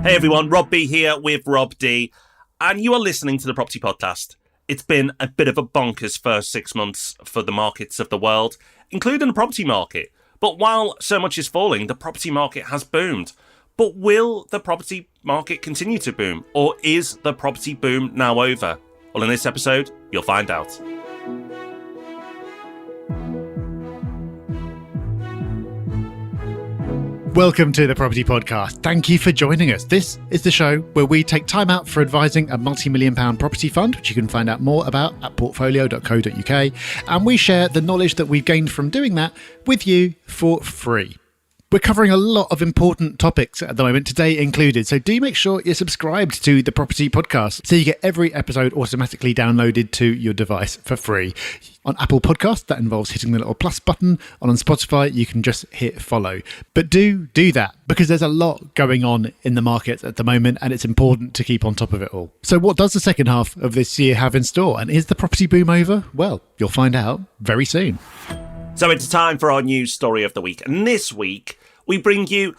Hey everyone, Rob B here with Rob D, and you are listening to the Property Podcast. It's been a bit of a bonkers first 6 months for the markets of the world, including the property market. But while so much is falling, the property market has boomed. But will the property market continue to boom, or is the property boom now over? Well, in this episode, you'll find out. Welcome to the Property Podcast. Thank you for joining us. This is the show where we take time out for advising a multi-million-pound property fund, which you can find out more about at portfolio.co.uk, and we share the knowledge that we've gained from doing that with you for free. We're covering a lot of important topics at the moment, today included, so do make sure you're subscribed to the Property Podcast so you get every episode automatically downloaded to your device for free. On Apple Podcasts, that involves hitting the little plus button. On Spotify, you can just hit follow. But do that, because there's a lot going on in the market at the moment, and it's important to keep on top of it all. So what does the second half of this year have in store? And is the property boom over? Well, you'll find out very soon. So it's time for our news story of the week. And this week, we bring you,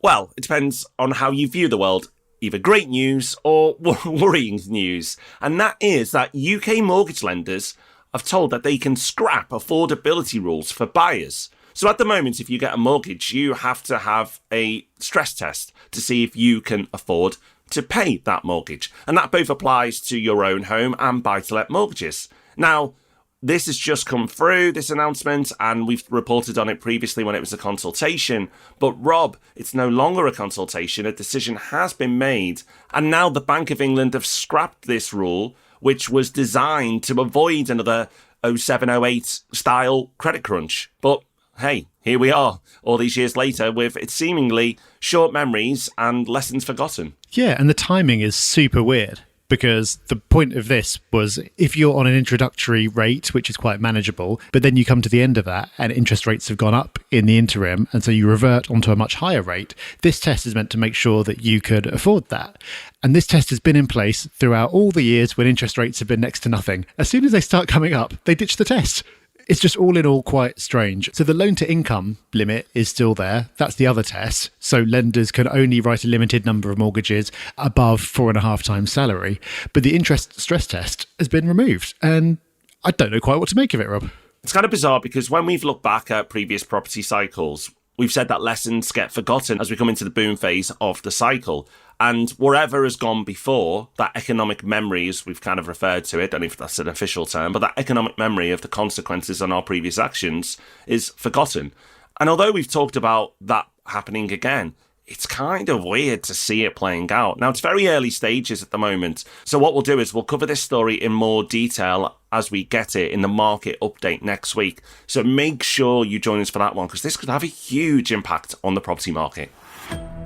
well, it depends on how you view the world, either great news or worrying news. And that is that UK mortgage lenders have told that they can scrap affordability rules for buyers. So at the moment, if you get a mortgage, you have to have a stress test to see if you can afford to pay that mortgage. And that both applies to your own home and buy-to-let mortgages. Now, this has just come through, this announcement, and we've reported on it previously when it was a consultation. But Rob, it's no longer a consultation. A decision has been made. And now the Bank of England have scrapped this rule, which was designed to avoid another 07-08 style credit crunch. But hey, here we are, all these years later, with its seemingly short memories and lessons forgotten. Yeah, and the timing is super weird. Because the point of this was if you're on an introductory rate, which is quite manageable, but then you come to the end of that and interest rates have gone up in the interim, and so you revert onto a much higher rate, this test is meant to make sure that you could afford that. And this test has been in place throughout all the years when interest rates have been next to nothing. As soon as they start coming up, they ditch the test. It's just all in all quite strange. So the loan to income limit is still there. That's the other test. So lenders can only write a limited number of mortgages above 4.5 times salary. But the interest stress test has been removed. And I don't know quite what to make of it, Rob. It's kind of bizarre because when we've looked back at previous property cycles, we've said that lessons get forgotten as we come into the boom phase of the cycle. And wherever has gone before, that economic memory, as we've kind of referred to it, I don't know if that's an official term, but that economic memory of the consequences on our previous actions is forgotten. And although we've talked about that happening again, it's kind of weird to see it playing out. Now, it's very early stages at the moment. So what we'll do is we'll cover this story in more detail as we get it in the market update next week. So make sure you join us for that one, because this could have a huge impact on the property market.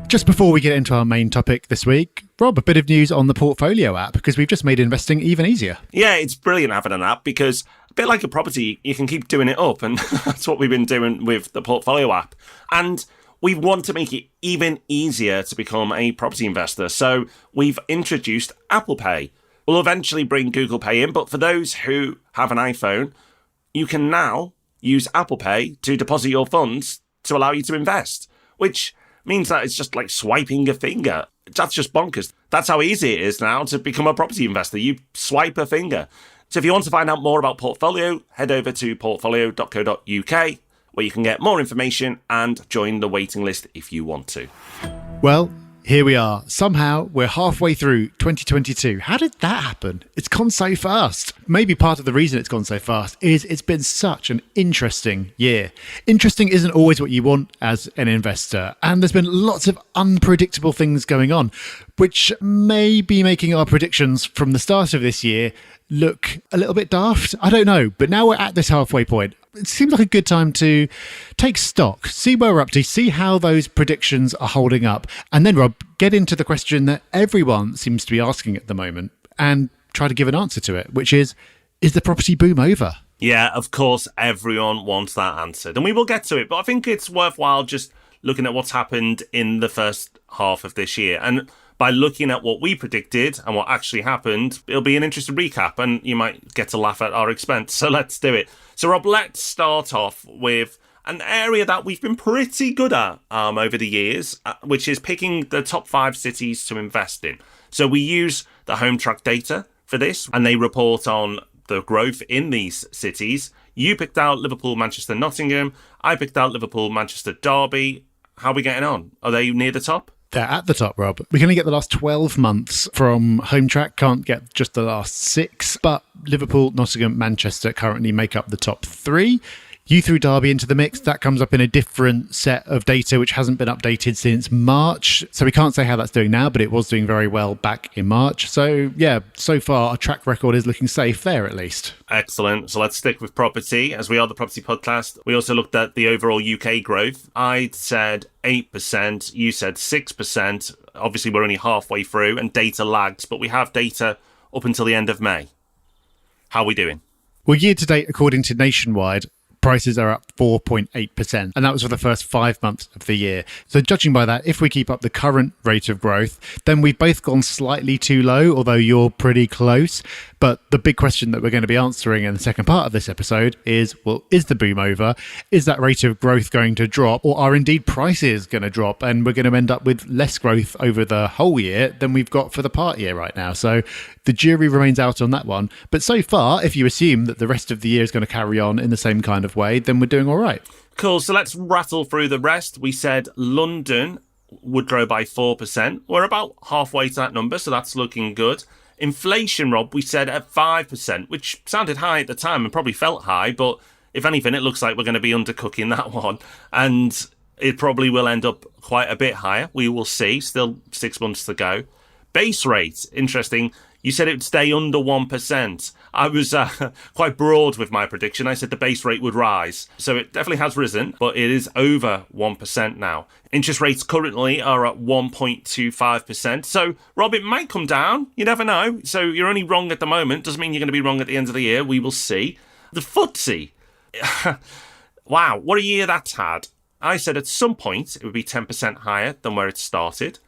Just before we get into our main topic this week, Rob, a bit of news on the Portfolio app, because we've just made investing even easier. Yeah, it's brilliant having an app because a bit like a property, you can keep doing it up. And that's what we've been doing with the Portfolio app. And we want to make it even easier to become a property investor. So we've introduced Apple Pay. We'll eventually bring Google Pay in. But for those who have an iPhone, you can now use Apple Pay to deposit your funds to allow you to invest, which means that it's just like swiping a finger. That's just bonkers. That's how easy it is now to become a property investor. You swipe a finger. So if you want to find out more about Portfolio, head over to portfolio.co.uk, where you can get more information and join the waiting list if you want to. Well, here we are. Somehow we're halfway through 2022. How did that happen? It's gone so fast. Maybe part of the reason it's gone so fast is it's been such an interesting year. Interesting isn't always what you want as an investor. And there's been lots of unpredictable things going on, which may be making our predictions from the start of this year look a little bit daft. I don't know. But now we're at this halfway point. It seems like a good time to take stock, see where we're up to, see how those predictions are holding up. And then, Rob, get into the question that everyone seems to be asking at the moment and try to give an answer to it, which is the property boom over? Yeah, of course, everyone wants that answered. And we will get to it. But I think it's worthwhile just looking at what's happened in the first half of this year. And by looking at what we predicted and what actually happened, it'll be an interesting recap and you might get to laugh at our expense. So let's do it. So Rob, let's start off with an area that we've been pretty good at over the years, which is picking the top 5 cities to invest in. So we use the home track data for this, and they report on the growth in these cities. You picked out Liverpool, Manchester, Nottingham. I picked out Liverpool, Manchester, Derby. How are we getting on? Are they near the top? They're at the top, Rob. We can only get the last 12 months from home track, can't get just the last 6. But Liverpool, Nottingham, Manchester currently make up the top 3. You threw Derby into the mix. That comes up in a different set of data, which hasn't been updated since March. So we can't say how that's doing now, but it was doing very well back in March. So yeah, so far our track record is looking safe there at least. Excellent. So let's stick with property, as we are the property podcast. We also looked at the overall UK growth. I said 8%, you said 6%. Obviously, we're only halfway through and data lags, but we have data up until the end of May. How are we doing? Well, year to date, according to Nationwide, prices are up 4.8%, and that was for the first 5 months of the year. So judging by that, if we keep up the current rate of growth, then we've both gone slightly too low, although you're pretty close. But the big question that we're going to be answering in the second part of this episode is, well, is the boom over? Is that rate of growth going to drop, or are indeed prices going to drop, and we're going to end up with less growth over the whole year than we've got for the part year right now? So the jury remains out on that one. But so far, if you assume that the rest of the year is going to carry on in the same kind of way, then we're doing all right. Cool. So let's rattle through the rest. We said London would grow by 4%. We're about halfway to that number, so that's looking good. Inflation, Rob, we said at 5%, which sounded high at the time and probably felt high, but if anything, it looks like we're going to be undercooking that one. And it probably will end up quite a bit higher. We will see. Still 6 months to go. Base rate, interesting. You said it would stay under 1%. I was quite broad with my prediction. I said the base rate would rise. So it definitely has risen, but it is over 1% now. Interest rates currently are at 1.25%. So, Rob, it might come down. You never know. So you're only wrong at the moment. Doesn't mean you're going to be wrong at the end of the year. We will see. The FTSE. Wow, what a year that's had. I said at some point it would be 10% higher than where it started.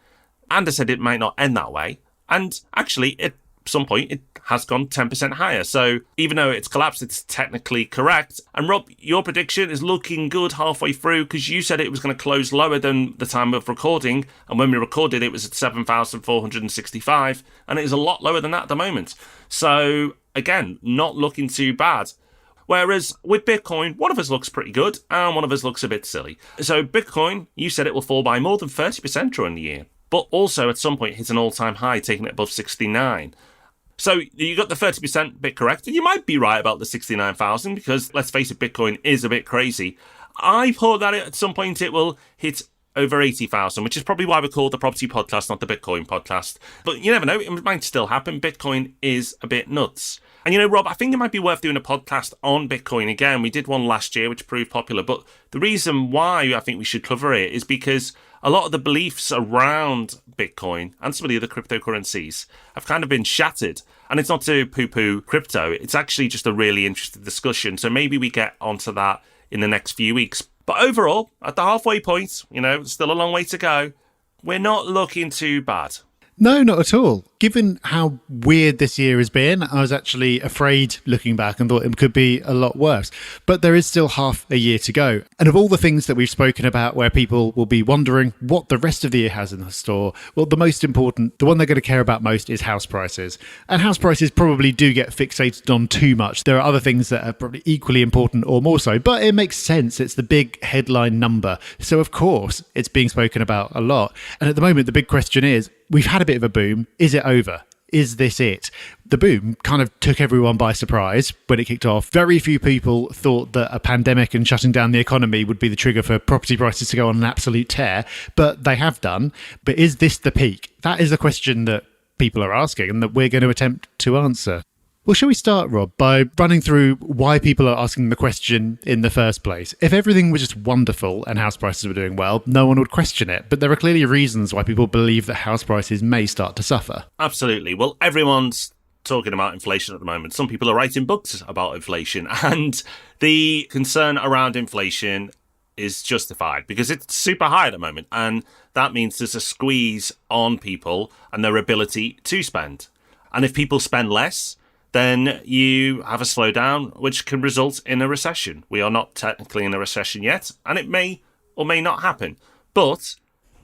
And I said it might not end that way. And actually, at some point, it has gone 10% higher. So even though it's collapsed, it's technically correct. And Rob, your prediction is looking good halfway through because you said it was going to close lower than the time of recording. And when we recorded, it was at 7,465. And it is a lot lower than that at the moment. So again, not looking too bad. Whereas with Bitcoin, one of us looks pretty good and one of us looks a bit silly. So Bitcoin, you said it will fall by more than 30% during the year, but also at some point hit an all-time high, taking it above 69. So you got the 30% bit correct, and you might be right about the 69,000 because, let's face it, Bitcoin is a bit crazy. I thought that at some point it will hit over 80,000, which is probably why we're called the Property Podcast, not the Bitcoin Podcast. But you never know, it might still happen. Bitcoin is a bit nuts. And you know, Rob, I think it might be worth doing a podcast on Bitcoin again. We did one last year, which proved popular. But the reason why I think we should cover it is because a lot of the beliefs around Bitcoin and some of the other cryptocurrencies have kind of been shattered. And it's not to poo-poo crypto. It's actually just a really interesting discussion. So maybe we get onto that in the next few weeks. But overall, at the halfway point, you know, still a long way to go, we're not looking too bad. No, not at all. Given how weird this year has been, I was actually afraid looking back and thought it could be a lot worse. But there is still half a year to go. And of all the things that we've spoken about where people will be wondering what the rest of the year has in the store, well, the most important, the one they're going to care about most is house prices. And house prices probably do get fixated on too much. There are other things that are probably equally important or more so, but it makes sense. It's the big headline number. So of course, it's being spoken about a lot. And at the moment, the big question is, we've had a bit of a boom. Is it over? Is this it? The boom kind of took everyone by surprise when it kicked off. Very few people thought that a pandemic and shutting down the economy would be the trigger for property prices to go on an absolute tear, but they have done. But is this the peak? That is the question that people are asking and that we're going to attempt to answer. Well, shall we start, Rob, by running through why people are asking the question in the first place? If everything was just wonderful and house prices were doing well, no one would question it. But there are clearly reasons why people believe that house prices may start to suffer. Absolutely. Well, everyone's talking about inflation at the moment. Some people are writing books about inflation, and the concern around inflation is justified because it's super high at the moment. And that means there's a squeeze on people and their ability to spend. And if people spend less, then you have a slowdown, which can result in a recession. We are not technically in a recession yet, and it may or may not happen. But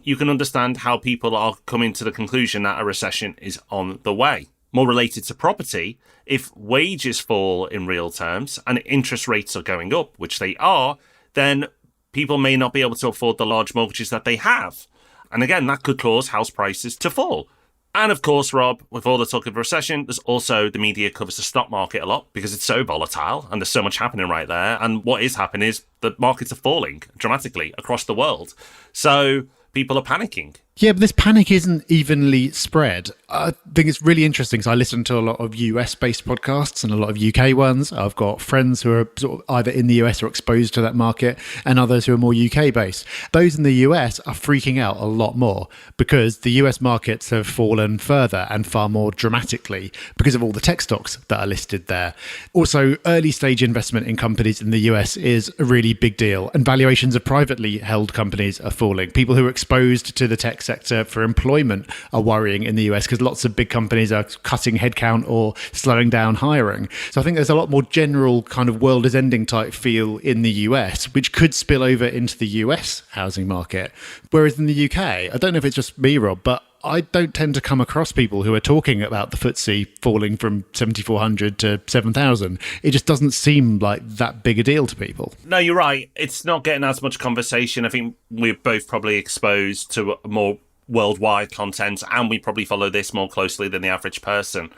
you can understand how people are coming to the conclusion that a recession is on the way. More related to property, if wages fall in real terms and interest rates are going up, which they are, then people may not be able to afford the large mortgages that they have. And again, that could cause house prices to fall. And of course, Rob, with all the talk of recession, there's also the media covers the stock market a lot because it's so volatile and there's so much happening right there. And what is happening is the markets are falling dramatically across the world. So people are panicking. Yeah, but this panic isn't evenly spread. I think it's really interesting because I listen to a lot of US-based podcasts and a lot of UK ones. I've got friends who are sort of either in the US or exposed to that market, and others who are more UK-based. Those in the US are freaking out a lot more because the US markets have fallen further and far more dramatically because of all the tech stocks that are listed there. Also, early-stage investment in companies in the US is a really big deal, and valuations of privately held companies are falling. People who are exposed to the tech sector for employment are worrying in the US because lots of big companies are cutting headcount or slowing down hiring. So I think there's a lot more general kind of world is ending type feel in the US, which could spill over into the US housing market. Whereas in the UK, I don't know if it's just me, Rob, but I don't tend to come across people who are talking about the FTSE falling from 7,400 to 7,000. It just doesn't seem like that big a deal to people. No, you're right. It's not getting as much conversation. I think we're both probably exposed to more worldwide content, and we probably follow this more closely than the average person.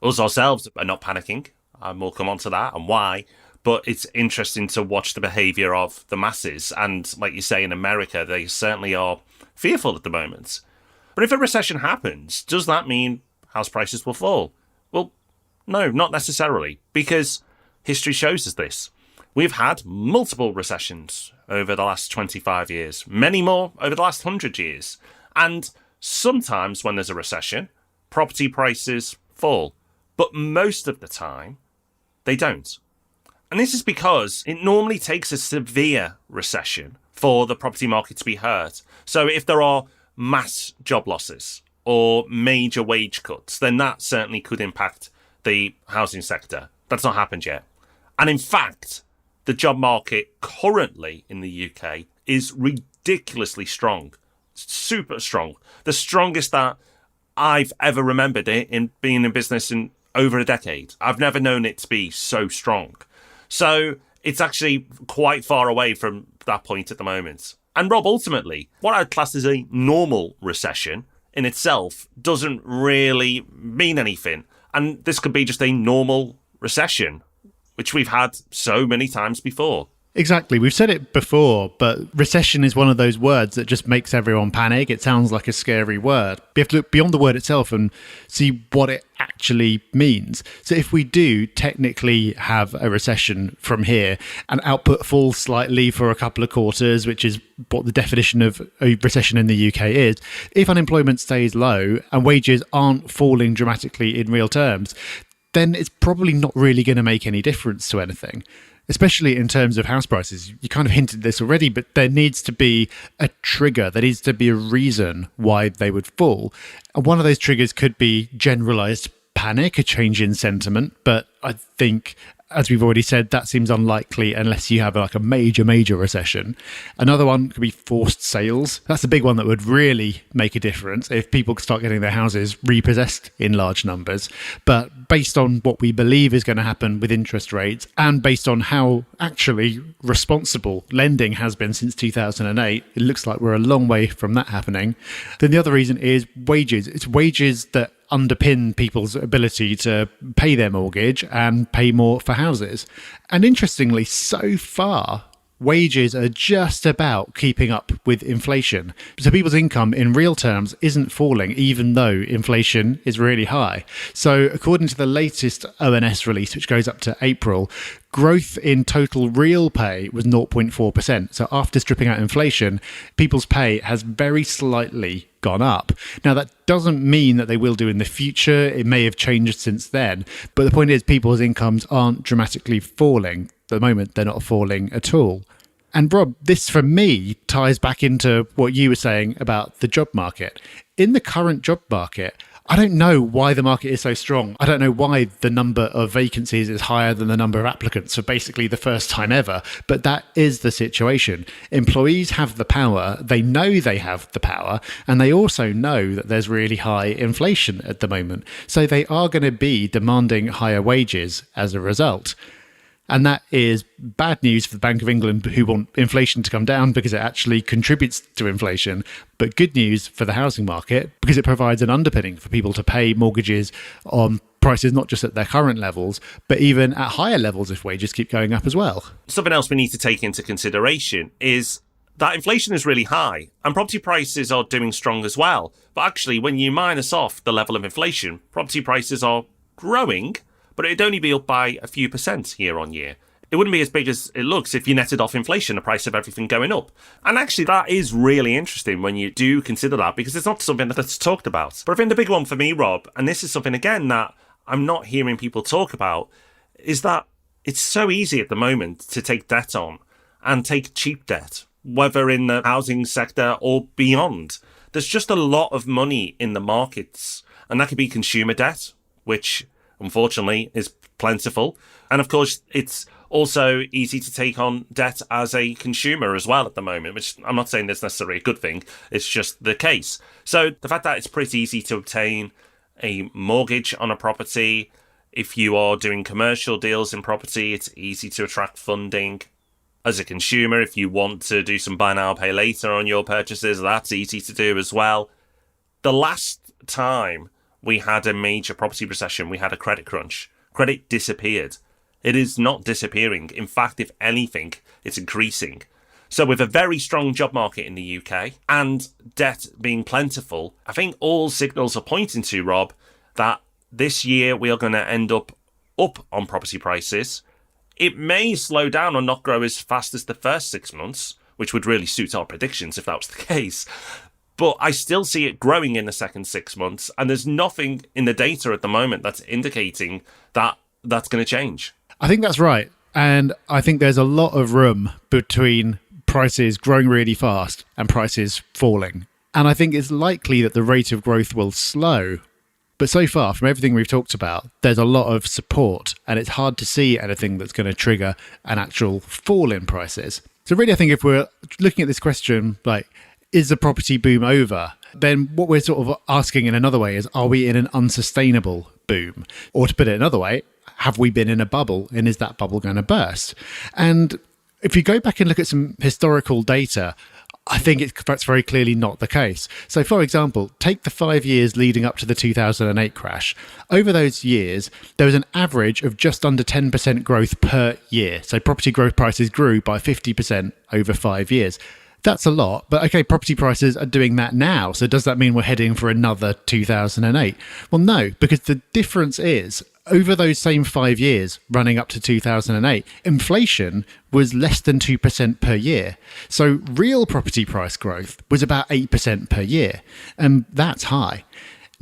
Us ourselves are not panicking. We'll come on to that and why. But it's interesting to watch the behaviour of the masses. And like you say, in America, they certainly are fearful at the moment. But if a recession happens, does that mean house prices will fall? Well, no, not necessarily, because history shows us this. We've had multiple recessions over the last 25 years, many more over the last 100 years. And sometimes when there's a recession, property prices fall. But most of the time, they don't. And this is because it normally takes a severe recession for the property market to be hurt. So if there are mass job losses or major wage cuts, then that certainly could impact the housing sector. That's not happened yet. And in fact, the job market currently in the UK is ridiculously strong. Super strong. The strongest that I've ever remembered it in being in business in over a decade. I've never known it to be so strong. So it's actually quite far away from that point at the moment. And Rob, ultimately, what I'd class as a normal recession in itself doesn't really mean anything. And this could be just a normal recession, which we've had so many times before. Exactly. We've said it before, but recession is one of those words that just makes everyone panic. It sounds like a scary word. We have to look beyond the word itself and see what it actually means. So if we do technically have a recession from here and output falls slightly for a couple of quarters, which is what the definition of a recession in the UK is, if unemployment stays low and wages aren't falling dramatically in real terms, then it's probably not really going to make any difference to anything. Especially in terms of house prices. You kind of hinted this already, but there needs to be a trigger. There needs to be a reason why they would fall. And one of those triggers could be generalized panic, a change in sentiment. But I think, as we've already said, that seems unlikely unless you have like a major recession. Another one could be forced sales. That's a big one that would really make a difference if people start getting their houses repossessed in large numbers. But based on what we believe is going to happen with interest rates and based on how actually responsible lending has been since 2008, it looks like we're a long way from that happening. Then the other reason is wages. It's wages that underpin people's ability to pay their mortgage and pay more for houses. And interestingly, so far, wages are just about keeping up with inflation. So people's income in real terms isn't falling, even though inflation is really high. So according to the latest ONS release, which goes up to April, growth in total real pay was 0.4%. So after stripping out inflation, people's pay has very slightly gone up. Now, that doesn't mean that they will do in the future. It may have changed since then. But the point is, people's incomes aren't dramatically falling. At the moment, they're not falling at all. And Rob, this for me ties back into what you were saying about the job market. In the current job market, I don't know why the market is so strong. I don't know why the number of vacancies is higher than the number of applicants for basically the first time ever. But that is the situation. Employees have the power. They know they have the power. And they also know that there's really high inflation at the moment. So they are going to be demanding higher wages as a result. And that is bad news for the Bank of England, who want inflation to come down because it actually contributes to inflation, but good news for the housing market because it provides an underpinning for people to pay mortgages on prices not just at their current levels, but even at higher levels if wages keep going up as well. Something else we need to take into consideration is that inflation is really high and property prices are doing strong as well. But actually, when you minus off the level of inflation, property prices are growing, but it'd only be up by a few percent year on year. It wouldn't be as big as it looks if you netted off inflation, the price of everything going up. And actually, that is really interesting when you do consider that, because it's not something that's talked about. But I think the big one for me, Rob, and this is something, again, that I'm not hearing people talk about, is that it's so easy at the moment to take debt on and take cheap debt, whether in the housing sector or beyond. There's just a lot of money in the markets, and that could be consumer debt, which unfortunately is plentiful. And of course, it's also easy to take on debt as a consumer as well at the moment, which I'm not saying that's necessarily a good thing. It's just the case. So the fact that it's pretty easy to obtain a mortgage on a property, if you are doing commercial deals in property, it's easy to attract funding. As a consumer, if you want to do some buy now, pay later on your purchases, that's easy to do as well. The last time we had a major property recession, we had a credit crunch. Credit disappeared. It is not disappearing. In fact, if anything, it's increasing. So with a very strong job market in the UK and debt being plentiful, I think all signals are pointing to, Rob, that this year we are going to end up on property prices. It may slow down or not grow as fast as the first 6 months, which would really suit our predictions if that was the case. But I still see it growing in the second 6 months, and there's nothing in the data at the moment that's indicating that that's going to change. I think that's right. And I think there's a lot of room between prices growing really fast and prices falling. And I think it's likely that the rate of growth will slow. But so far, from everything we've talked about, there's a lot of support, and it's hard to see anything that's going to trigger an actual fall in prices. So really, I think if we're looking at this question, like, is the property boom over? Then what we're sort of asking in another way is, are we in an unsustainable boom? Or to put it another way, have we been in a bubble, and is that bubble going to burst? And if you go back and look at some historical data, I think that's very clearly not the case. So, for example, take the 5 years leading up to the 2008 crash. Over those years, there was an average of just under 10% growth per year. So property growth prices grew by 50% over 5 years. That's a lot, but okay, property prices are doing that now. So does that mean we're heading for another 2008? Well, no, because the difference is over those same 5 years running up to 2008, inflation was less than 2% per year. So real property price growth was about 8% per year, and that's high.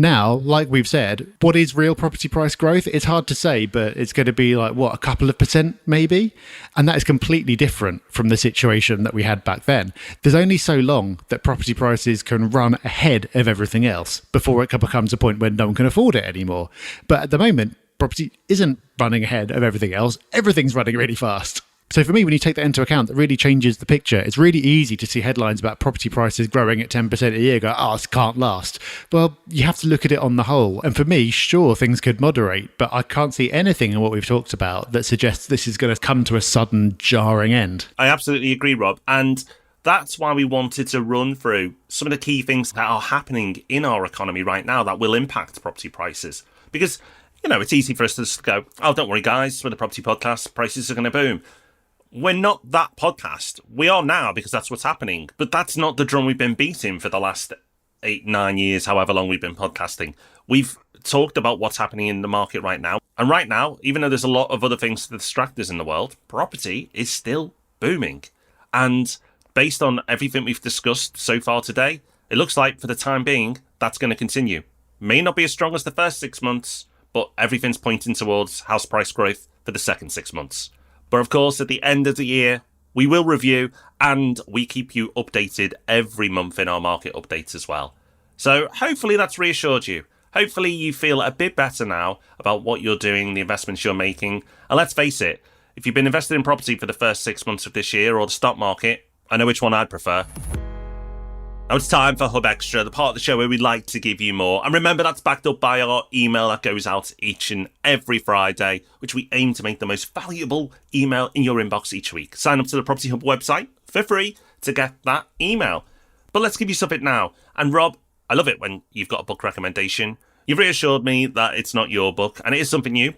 Now, like we've said, what is real property price growth? It's hard to say, but it's going to be like, a couple of percent maybe? And that is completely different from the situation that we had back then. There's only so long that property prices can run ahead of everything else before it becomes a point where no one can afford it anymore. But at the moment, property isn't running ahead of everything else. Everything's running really fast. So for me, when you take that into account, that really changes the picture. It's really easy to see headlines about property prices growing at 10% a year, go, this can't last. Well, you have to look at it on the whole. And for me, sure, things could moderate, but I can't see anything in what we've talked about that suggests this is going to come to a sudden, jarring end. I absolutely agree, Rob. And that's why we wanted to run through some of the key things that are happening in our economy right now that will impact property prices. Because, it's easy for us to just go, don't worry, guys, we're the property podcast, prices are going to boom. We're not that podcast. We are now because that's what's happening. But that's not the drum we've been beating for the last 8-9 years, however long we've been podcasting. We've talked about what's happening in the market right now. And right now, even though there's a lot of other things to distract us in the world, property is still booming. And based on everything we've discussed so far today, it looks like for the time being, that's going to continue. May not be as strong as the first 6 months, but everything's pointing towards house price growth for the second 6 months. But of course, at the end of the year, we will review and we keep you updated every month in our market updates as well. So hopefully that's reassured you. hopefully you feel a bit better now about what you're doing, the investments you're making. And let's face it, if you've been invested in property for the first 6 months of this year or the stock market, I know which one I'd prefer. Now it's time for Hub Extra, the part of the show where we'd like to give you more. And remember, that's backed up by our email that goes out each and every Friday, which we aim to make the most valuable email in your inbox each week. Sign up to the Property Hub website for free to get that email. But let's give you something now. And Rob, I love it when you've got a book recommendation. You've reassured me that it's not your book and it is something new,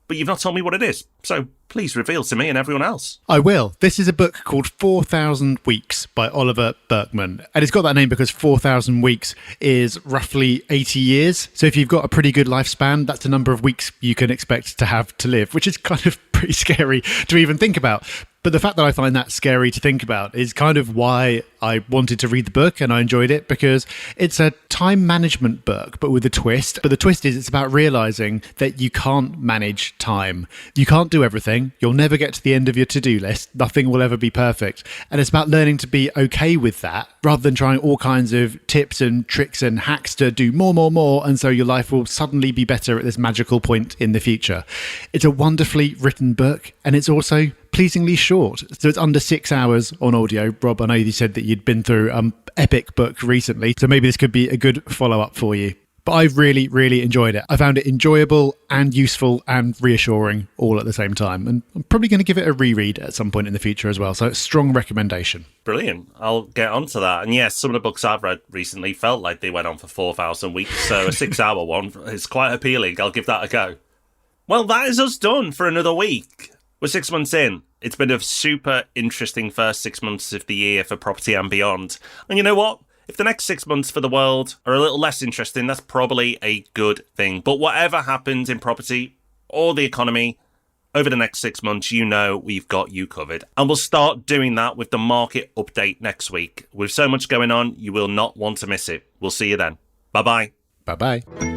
but you've not told me what it is. So please reveal to me and everyone else. I will. This is a book called 4,000 Weeks by Oliver Burkeman. And it's got that name because 4,000 weeks is roughly 80 years. So if you've got a pretty good lifespan, that's the number of weeks you can expect to have to live, which is kind of pretty scary to even think about. But the fact that I find that scary to think about is kind of why I wanted to read the book, and I enjoyed it because it's a time management book, but with a twist. But the twist is it's about realizing that you can't manage time. You can't do everything. You'll never get to the end of your to-do list. Nothing will ever be perfect. And it's about learning to be okay with that rather than trying all kinds of tips and tricks and hacks to do more. And so your life will suddenly be better at this magical point in the future. It's a wonderfully written book, and it's also pleasingly short. So it's under 6 hours on audio. Rob, I know you said that you'd been through an epic book recently, so maybe this could be a good follow-up for you. But I really, really enjoyed it. I found it enjoyable and useful and reassuring all at the same time. And I'm probably going to give it a reread at some point in the future as well. So it's a strong recommendation. Brilliant. I'll get onto that. And yes, some of the books I've read recently felt like they went on for 4,000 weeks. So a 6-hour one is quite appealing. I'll give that a go. Well, that is us done for another week. We're 6 months in. It's been a super interesting first 6 months of the year for property and beyond. And you know what? If the next 6 months for the world are a little less interesting, that's probably a good thing. But whatever happens in property or the economy over the next 6 months, you know we've got you covered. And we'll start doing that with the market update next week. With so much going on, you will not want to miss it. We'll see you then. Bye-bye. Bye-bye.